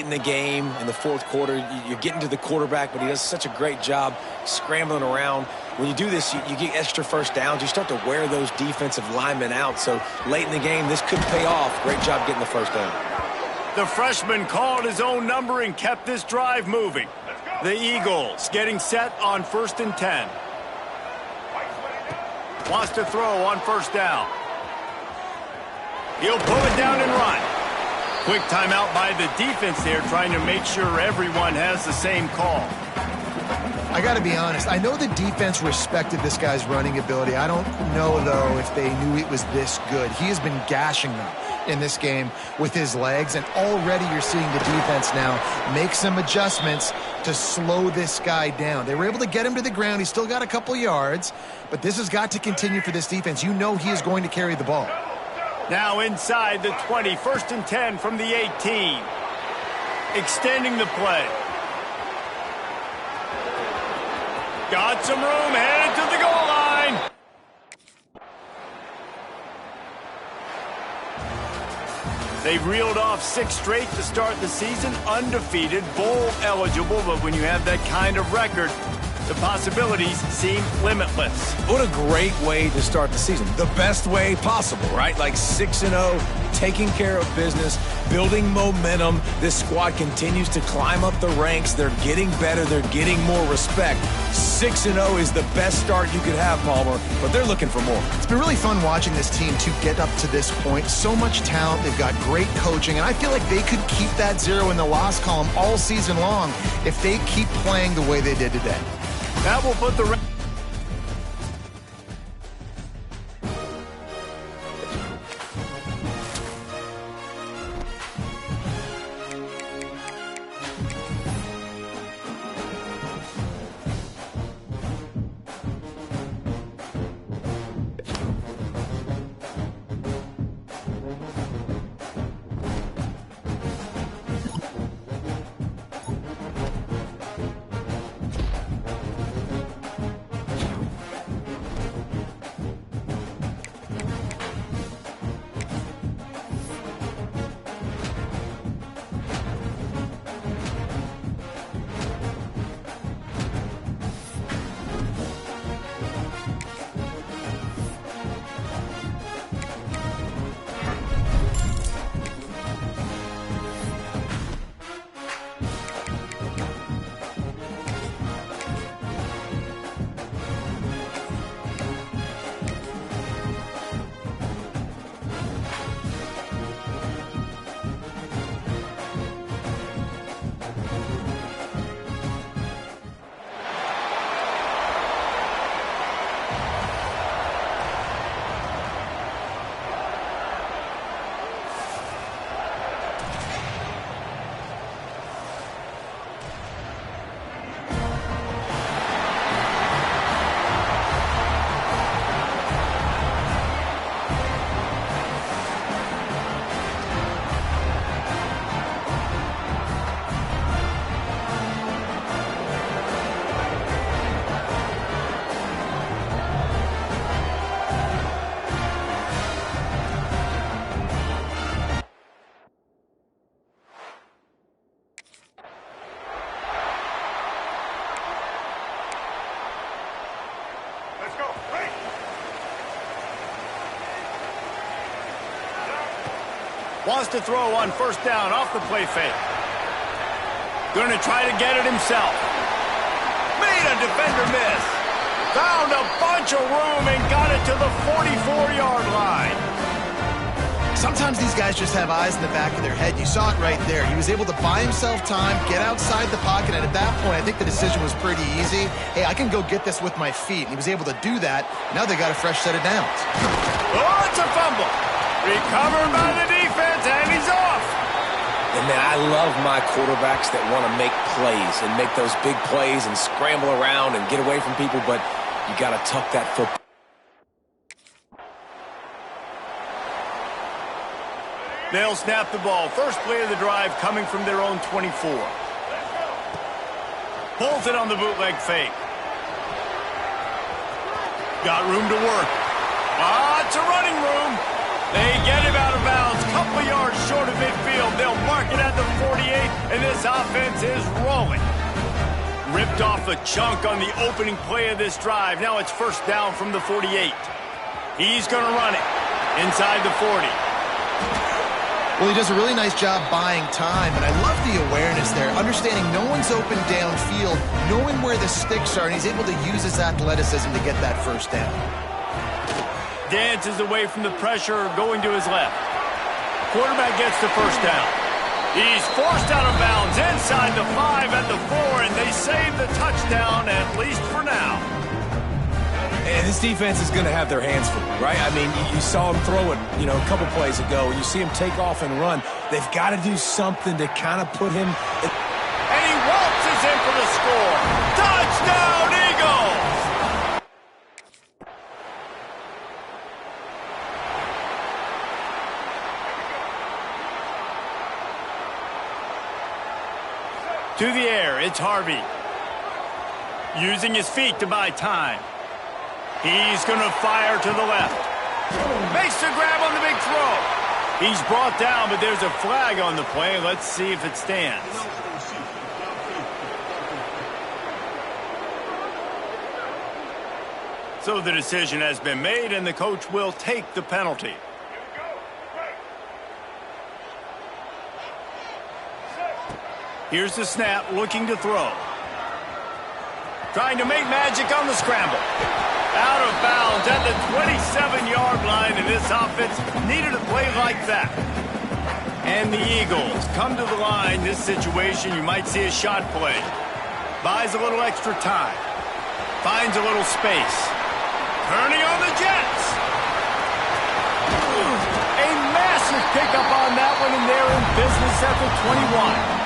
late in the game, in the fourth quarter, you're getting to the quarterback, but he does such a great job scrambling around. When you do this, you get extra first downs. You start to wear those defensive linemen out. So late in the game, this could pay off. Great job getting the first down. The freshman called his own number and kept this drive moving. The Eagles getting set on 1st and 10. Wants to throw on first down. He'll pull it down and run. Quick timeout by the defense there, trying to make sure everyone has the same call. I got to be honest. I know the defense respected this guy's running ability. I don't know, though, if they knew it was this good. He has been gashing them in this game with his legs, and already you're seeing the defense now make some adjustments to slow this guy down. They were able to get him to the ground. He's still got a couple yards, but this has got to continue for this defense. You know he is going to carry the ball. Now inside the 20, 1st and 10 from the 18. Extending the play. Got some room, headed to the goal line. They've reeled off 6 straight to start the season, undefeated, bowl eligible, but when you have that kind of record, the possibilities seem limitless. What a great way to start the season. The best way possible, right? Like 6-0, taking care of business, building momentum. This squad continues to climb up the ranks. They're getting better. They're getting more respect. 6-0 is the best start you could have, Palmer, but they're looking for more. It's been really fun watching this team to get up to this point. So much talent. They've got great coaching, and I feel like they could keep that 0 in the loss column all season long if they keep playing the way they did today. That will put the... Wants to throw on first down off the play fake. Going to try to get it himself. Made a defender miss. Found a bunch of room and got it to the 44-yard line. Sometimes these guys just have eyes in the back of their head. You saw it right there. He was able to buy himself time, get outside the pocket, and at that point, I think the decision was pretty easy. Hey, I can go get this with my feet. And he was able to do that. Now they got a fresh set of downs. Oh, it's a fumble. Recovered by the defense, and he's off. And man, I love my quarterbacks that want to make plays and make those big plays and scramble around and get away from people, but you got to tuck that football. They'll snap the ball. First play of the drive coming from their own 24. Pulls it on the bootleg fake. Got room to work. Lots of running room. They get him out of bounds. Couple couple yards short of midfield. They'll mark it at the 48, and this offense is rolling. Ripped off a chunk on the opening play of this drive. Now it's first down from the 48. He's going to run it inside the 40. Well, he does a really nice job buying time, and I love the awareness there, understanding no one's open downfield, knowing where the sticks are, and he's able to use his athleticism to get that first down. Dances away from the pressure, going to his left. Quarterback gets the first down. He's forced out of bounds inside the 5 at the 4, and they save the touchdown, at least for now. And this defense is going to have their hands full, right? I mean, you saw him throw it, a couple plays ago. You see him take off and run. They've got to do something to kind of put him... And he waltzes in for the score. Touchdown, Eagles! To the air, it's Harvey. Using his feet to buy time. He's going to fire to the left. Makes the grab on the big throw. He's brought down, but there's a flag on the play. Let's see if it stands. So the decision has been made, and the coach will take the penalty. Here's the snap, looking to throw. Trying to make magic on the scramble. Out of bounds at the 27-yard line, and this offense needed a play like that. And the Eagles come to the line. This situation, you might see a shot play. Buys a little extra time. Finds a little space. Turning on the Jets. A massive pickup on that one, and they're in business at the 21.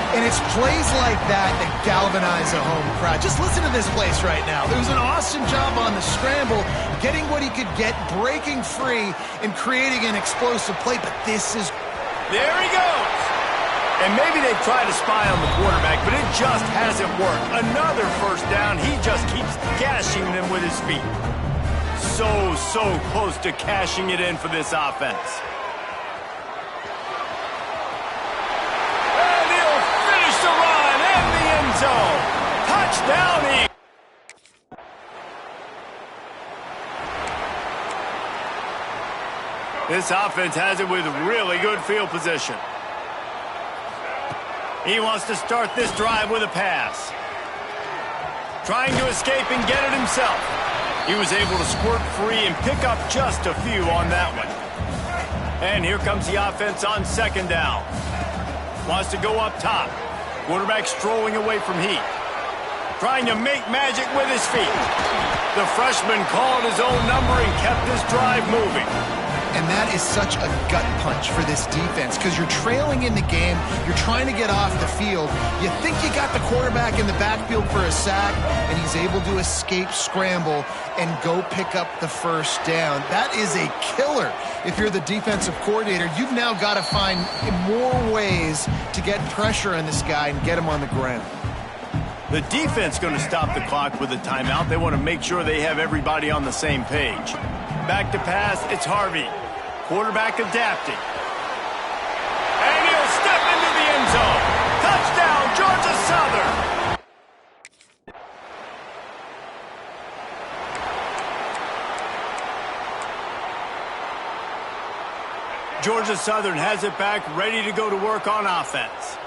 And it's plays like that that galvanize a home crowd. Just listen to this place right now. It was an awesome job on the scramble, getting what he could get, breaking free, and creating an explosive play. But this is... There he goes. And maybe they try to spy on the quarterback, but it just hasn't worked. Another first down. He just keeps gashing them with his feet. So close to cashing it in for this offense. Zone. Touchdown, Eagles. This offense has it with really good field position. He wants to start this drive with a pass. Trying to escape and get it himself. He was able to squirt free and pick up just a few on that one. And here comes the offense on second down. Wants to go up top. Quarterback strolling away from heat. Trying to make magic with his feet. The freshman called his own number and kept this drive moving. And that is such a gut punch for this defense because you're trailing in the game. You're trying to get off the field. You think you got the quarterback in the backfield for a sack, and he's able to escape scramble and go pick up the first down. That is a killer. If you're the defensive coordinator, you've now got to find more ways to get pressure on this guy and get him on the ground. The defense going to stop the clock with a timeout. They want to make sure they have everybody on the same page. Back to pass, it's Harvey. Quarterback adapting. And he'll step into the end zone. Touchdown, Georgia Southern. Georgia Southern has it back, ready to go to work on offense.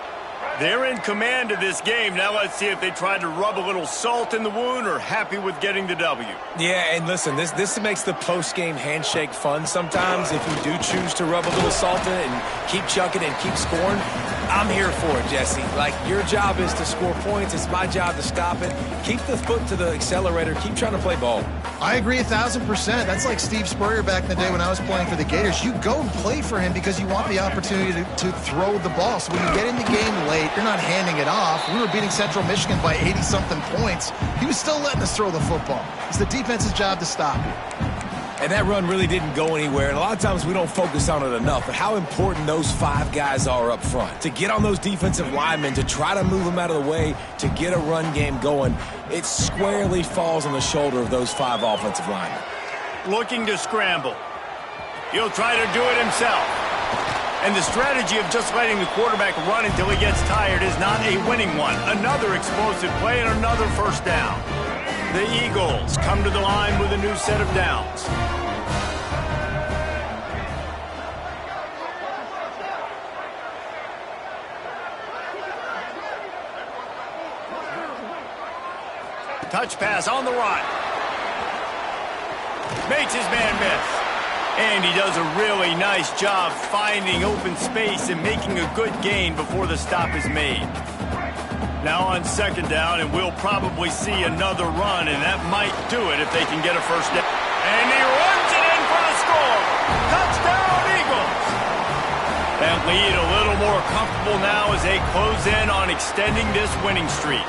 They're in command of this game. Now let's see if they try to rub a little salt in the wound or happy with getting the W. Yeah, and listen, this makes the post-game handshake fun sometimes. If you do choose to rub a little salt in it and keep chucking and keep scoring, I'm here for it, Jesse. Like, your job is to score points. It's my job to stop it. Keep the foot to the accelerator. Keep trying to play ball. I agree 1,000%. That's like Steve Spurrier back in the day when I was playing for the Gators. You go and play for him because you want the opportunity to throw the ball. So when you get in the game late, you're not handing it off. We were beating Central Michigan by 80-something points. He was still letting us throw the football. It's the defense's job to stop you. And that run really didn't go anywhere. And a lot of times we don't focus on it enough. But how important those five guys are up front. To get on those defensive linemen, to try to move them out of the way, to get a run game going, it squarely falls on the shoulder of those five offensive linemen. Looking to scramble. He'll try to do it himself. And the strategy of just letting the quarterback run until he gets tired is not a winning one. Another explosive play and another first down. The Eagles come to the line with a new set of downs. Touch pass on the run. Makes his man miss. And he does a really nice job finding open space and making a good gain before the stop is made. Now on second down, and we'll probably see another run, and that might do it if they can get a first down. And he runs it in for the score. Touchdown, Eagles. That lead a little more comfortable now as they close in on extending this winning streak.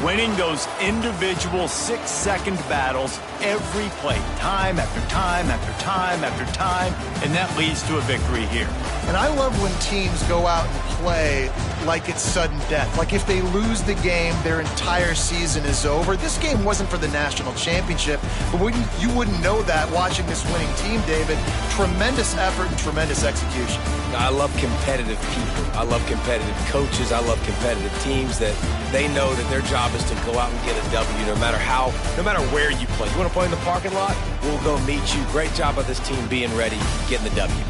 Winning those individual 6-second battles every play, time after time after time after time, and that leads to a victory here. And I love when teams go out and play like it's sudden death. Like if they lose the game, their entire season is over. This game wasn't for the national championship, but you wouldn't know that watching this winning team, David. Tremendous effort and tremendous execution. I love competitive people. I love competitive coaches. I love competitive teams that they know that their job is to go out and get a W no matter where you play. You want to play in the parking lot? We'll go meet you. Great job by this team being ready, getting the W.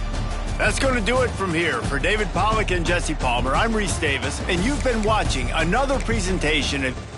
That's going to do it from here. For David Pollack and Jesse Palmer, I'm Reese Davis, and you've been watching another presentation of